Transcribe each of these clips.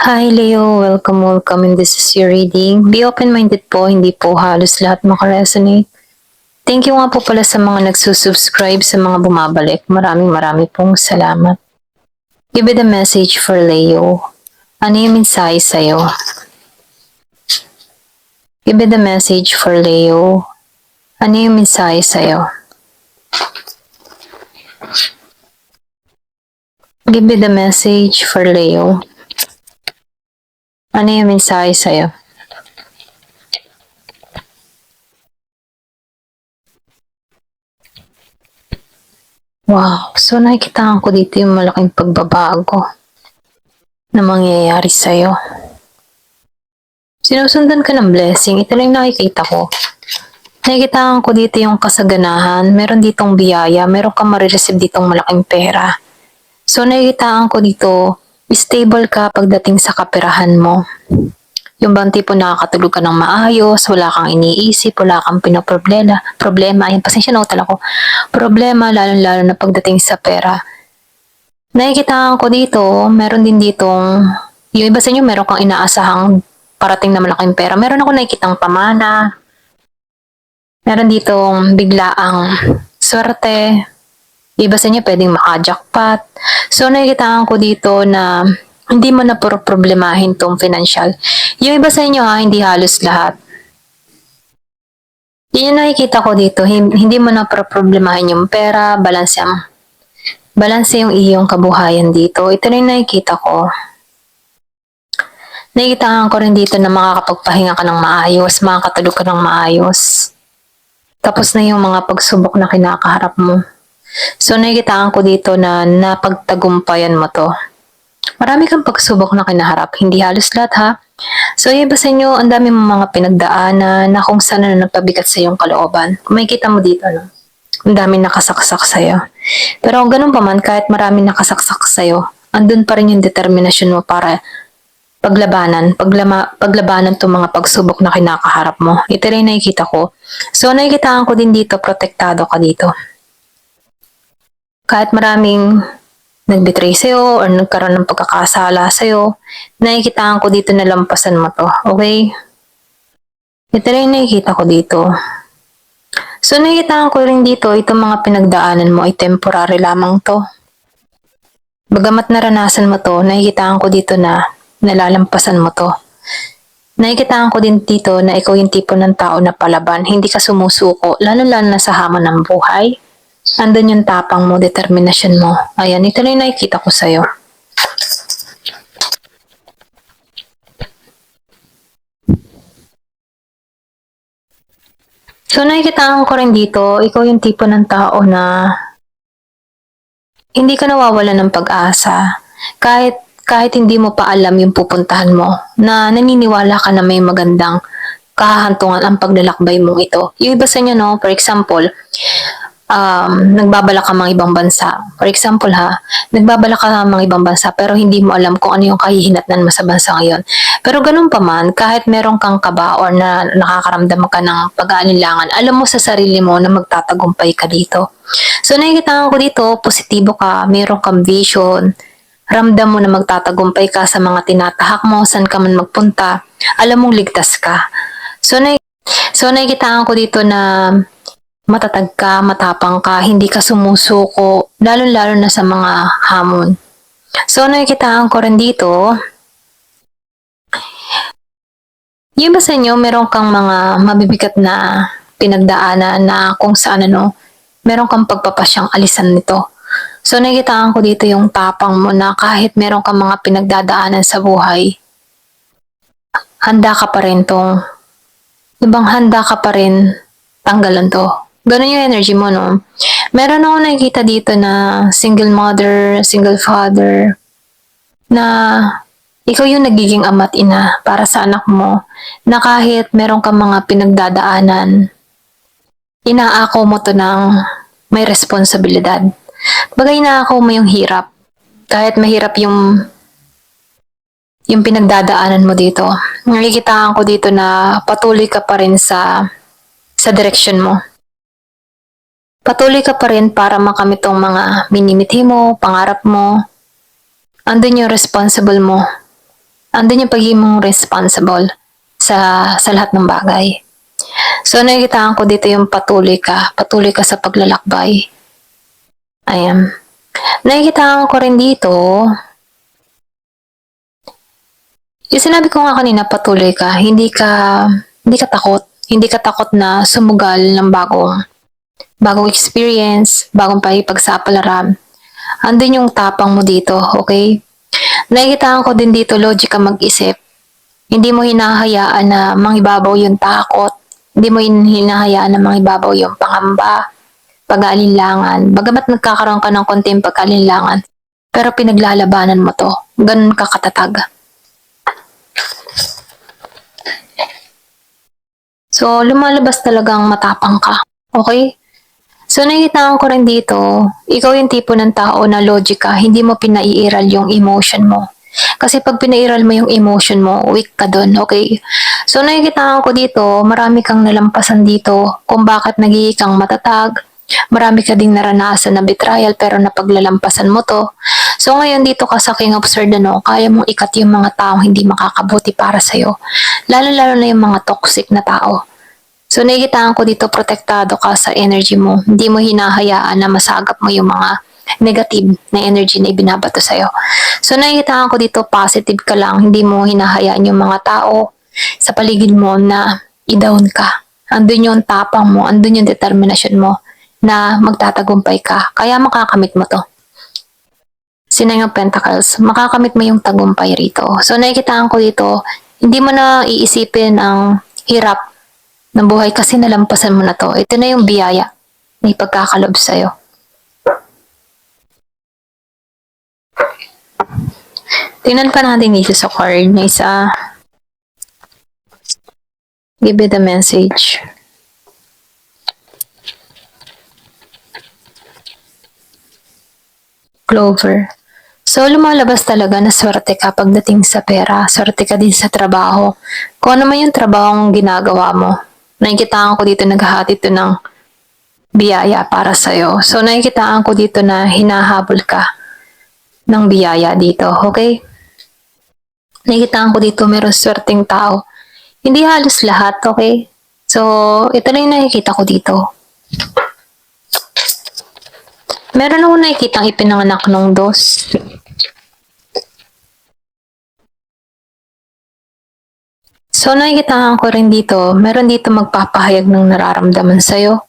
Hi Leo, welcome in this is your reading. Be open-minded po, hindi po halos lahat makaresonate. Thank you nga po pala sa mga nagsusubscribe, sa mga bumabalik. Maraming pong salamat. Give me the message for Leo. Ano yung mensahe sa'yo? Give me the message for Leo. Ano yung mensahe sa'yo? Give me the message for Leo. Ano yung mensahe sa'yo? Wow, so nakikita ko dito yung malaking pagbabago na mangyayari sa'yo. Sinusundan ka ng blessing, ito lang yung nakikita ko. Nakikita ko dito yung kasaganahan, meron ditong biyaya, meron kang marireceive ditong malaking pera. So nakikita ko dito, stable ka pagdating sa kaperahan mo. Yung bang tipo nakakatulog ka ng maayos, wala kang iniisip, wala kang problema, ayun, pasensya na utala ko. Problema, lalo na pagdating sa pera. Nakikita ko dito, meron din ditong, yung iba sa inyo meron kang inaasahang parating na malaking pera. Meron ako nakikitang pamana, meron ditong biglaang swerte, iba sa inyo pwedeng maka-jackpot. So nakikita ko dito na hindi mo na problemahin tong financial. Yung iba sa inyo hindi halos lahat. Yun yung nakikita ko dito, hindi mo na problemahin yung pera, balanse yung iyong kabuhayan dito. Ito na yung nakikita ko. Nakikita ko rin dito na makakapagpahinga ka ng maayos, makakatulog ka ng maayos. Tapos na yung mga pagsubok na kinakaharap mo. So nakikita ko dito na napagtagumpayan mo to. Marami kang pagsubok na kinaharap, hindi halos lahat ha. So yung iba sa inyo, ang dami mong mga pinagdaanan na kung saan na nagpabigat sa iyong kalooban. Kung makikita mo dito, no? Ang dami nakasaksak sa'yo. Pero ganun pa man, kahit marami nakasaksak sa'yo, andun pa rin yung determinasyon mo para paglabanan itong mga pagsubok na kinakaharap mo. Ito rin nakikita ko. So nakikitaan ko din dito, protektado ka dito. Kahit maraming nagbetray sa'yo or nagkaroon ng pagkakasala sa'yo, nakikitaan ko dito na lampasan mo to. Okay? Ito rin nakikita ko dito. So nakikitaan ko rin dito, itong mga pinagdaanan mo ay temporary lamang to. Bagamat naranasan mo to, nakikitaan ko dito na nalalampasan mo to. Nakikitaan ko din dito na ikaw yung tipo ng tao na palaban, hindi ka sumusuko, lalo-lalo na sa hamon ng buhay. Andun yung tapang mo, determinasyon mo. Ayan, ito na yung nakikita ko sa'yo. So nakikitaan ko rin dito, ikaw yung tipo ng tao na hindi ka nawawala ng pag-asa. Kahit hindi mo pa alam yung pupuntahan mo, na naniniwala ka na may magandang kahahantungan ang paglalakbay mong ito. Yung iba sa inyo, no, for example, nagbabalak ka mga ibang bansa. For example nagbabalak ka mga ibang bansa pero hindi mo alam kung ano yung kahihinatnan mo sa bansa ngayon. Pero ganun pa man, kahit meron kang kaba or na nakakaramdam ka ng pag-aalinlangan, alam mo sa sarili mo na magtatagumpay ka dito. So nakikita ko dito, positibo ka, meron kang vision, ramdam mo na magtatagumpay ka sa mga tinatahak mo, saan ka man magpunta, alam mong ligtas ka. So nakikita ko dito na matatag ka, matapang ka, hindi ka sumusuko, lalo-lalo na sa mga hamon. So, nakikitaan ko rin dito, yung ba sa inyo, meron kang mga mabibigat na pinagdaanan na kung saan meron kang pagpapasyang alisan nito. So, nakikitaan ko dito yung tapang mo na kahit meron kang mga pinagdadaanan sa buhay, handa ka pa rin handa ka pa rin tanggalan to. Ganun yung energy mo, no? Meron ako nakikita dito na single mother, single father, na ikaw yung nagiging ama't ina para sa anak mo, na kahit meron kang mga pinagdadaanan, inaako mo to ng may responsibilidad. Bagay inaako mo yung hirap. Kahit mahirap yung pinagdadaanan mo dito. Nakikitaan ko dito na patuloy ka pa rin sa direction mo. Patuloy ka pa rin para makamit tong mga minimithi mo, pangarap mo. Andun yung responsible mo. Andun yung pagiging mong responsible sa lahat ng bagay. So, nakikitaan ko dito yung patuloy ka sa paglalakbay. Ayan. Nakikitaan ko rin dito, yung sinabi ko nga kanina, patuloy ka, hindi ka takot. Hindi ka takot na sumugal ng bagong experience, bagong pakipagsapalaran. Andun yung tapang mo dito, okay? Nakikitaan ko din dito, logic ka mag-isip. Hindi mo hinahayaan na mangibabaw yung takot. Hindi mo hinahayaan na mangibabaw yung pangamba, pag-aalinlangan. Bagamat nagkakaroon ka ng konting pag-aalinlangan, pero pinaglalabanan mo to. Ganun ka katatag. So, lumalabas talagang matapang ka. Okay? So, nakikitaan ko rin dito, ikaw yung tipo ng tao na logic ka, hindi mo pinaiiral yung emotion mo. Kasi pag pinairal mo yung emotion mo, weak ka dun, okay? So, nakikitaan ko dito, marami kang nalampasan dito kung bakit nagiging kang matatag. Marami ka ding naranasan na betrayal pero napaglalampasan mo to. So, ngayon dito ka sa King of Swords, kaya mong ikat yung mga taong hindi makakabuti para sa'yo. Lalo-lalo na yung mga toxic na tao. So, nakikitaan ko dito, protektado ka sa energy mo. Hindi mo hinahayaan na masagap mo yung mga negative na energy na ibinabato sa'yo. So, nakikitaan ko dito, positive ka lang. Hindi mo hinahayaan yung mga tao sa paligid mo na i-down ka. Andun yung tapang mo, andun yung determinasyon mo na magtatagumpay ka. Kaya makakamit mo to. Nine of Pentacles, makakamit mo yung tagumpay rito. So, nakikitaan ko dito, hindi mo na iisipin ang hirap ng buhay kasi nalampasan mo na to. Ito na yung biyaya na ipagkakalob sa'yo. Tingnan pa natin dito sa card na isa. Give me the message. Clover. So, lumalabas talaga na swerte ka pagdating sa pera. Swerte ka din sa trabaho. Kung ano man yung trabaho ginagawa mo, nakikitaan ko dito naghahati ito ng biyaya para sa'yo. So, nakikitaan ko dito na hinahabol ka ng biyaya dito, okay? Nakikitaan ko dito meron swerteng tao. Hindi halos lahat, okay? So, ito lang yung nakikita ko dito. Meron ako nakikitang ipinanganak ng dos. So, nakikitaan ko rin dito, meron dito magpapahayag ng nararamdaman sa'yo.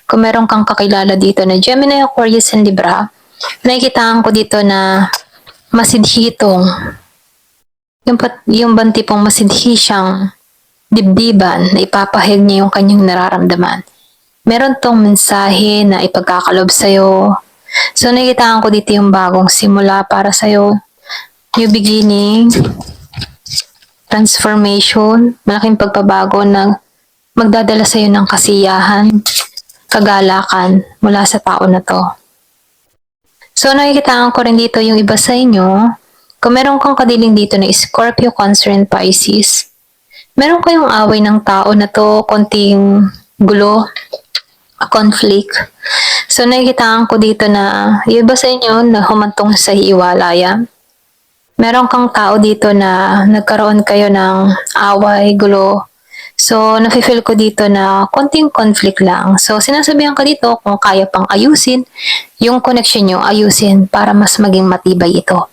Kung meron kang kakilala dito na Gemini, Aquarius, and Libra, nakikitaan ko dito na masidhitong, yung bang tipong masidhi siyang dibdiban na ipapahayag niya yung kanyang nararamdaman. Meron tong mensahe na ipagkakalob sa'yo. So, nakikitaan ko dito yung bagong simula para sa'yo. New beginning, transformation, malaking pagbabago na magdadala sa'yo ng kasiyahan, kagalakan mula sa tao na to. So, nakikitaan ko rin dito yung iba sa inyo, kung meron kang kadiling dito na Scorpio, Cancer, and Pisces, meron kayong away ng tao na to, konting gulo, conflict. So, nakikitaan ko dito na yung iba sa inyo na humantong sa hiwalayan. Meron kang tao dito na nagkaroon kayo ng away, gulo. So, nafe-feel ko dito na konting conflict lang. So, sinasabihan ka dito kung kaya pang ayusin, yung connection nyo ayusin para mas maging matibay ito.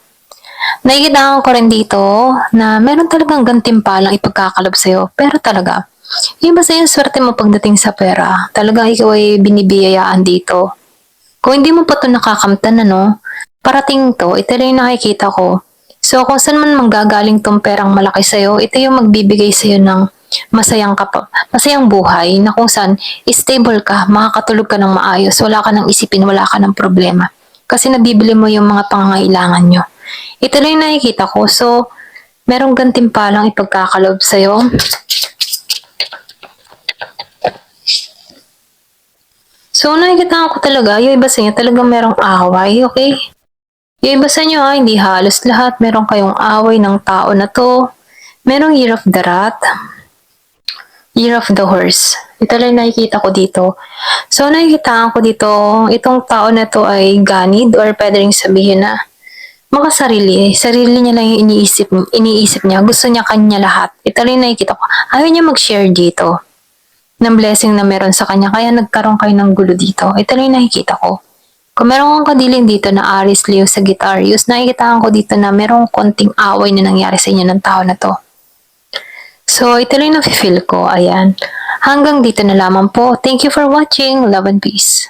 Nakikitaan ko rin dito na meron talagang gantimpalang ipagkakalob sa'yo. Pero talaga, yung basta yung swerte mo pagdating sa pera, talaga ikaw ay binibiyayaan dito. Kung hindi mo pa ito nakakamtan, parating to, ito lang yung nakikita ko. So, kung saan man manggagaling tong perang malaki sa'yo, ito yung magbibigay sa'yo ng masayang buhay na kung saan stable ka, makakatulog ka ng maayos, wala ka ng isipin, wala ka ng problema. Kasi nabibili mo yung mga pangangailangan nyo. Ito lang yung nakikita ko. So, merong gantimpalang ipagkakalob sa'yo. So, nakikita ko talaga, yung iba sa inyo talagang merong away, okay? Yung iba sa inyo, hindi halos lahat. Meron kayong away ng tao na to. Merong Year of the Rat. Year of the Horse. Ito lang nakikita ko dito. So, nakikita ko dito, itong tao na to ay ganid or pwede rin sabihin na makasarili eh. Sarili niya lang yung iniisip niya. Gusto niya kanya lahat. Ito lang yung nakikita ko. Ayaw niya mag-share dito ng blessing na meron sa kanya. Kaya nagkaroon kayo ng gulo dito. Ito lang yung nakikita ko. Kung meron kang kadiling dito na Aries Leo sa Sagittarius, nakikita ko dito na merong konting away na nangyari sa inyo ng tao na to. So, ito lang yung nafe-feel ko. Ayan. Hanggang dito na lamang po. Thank you for watching. Love and peace.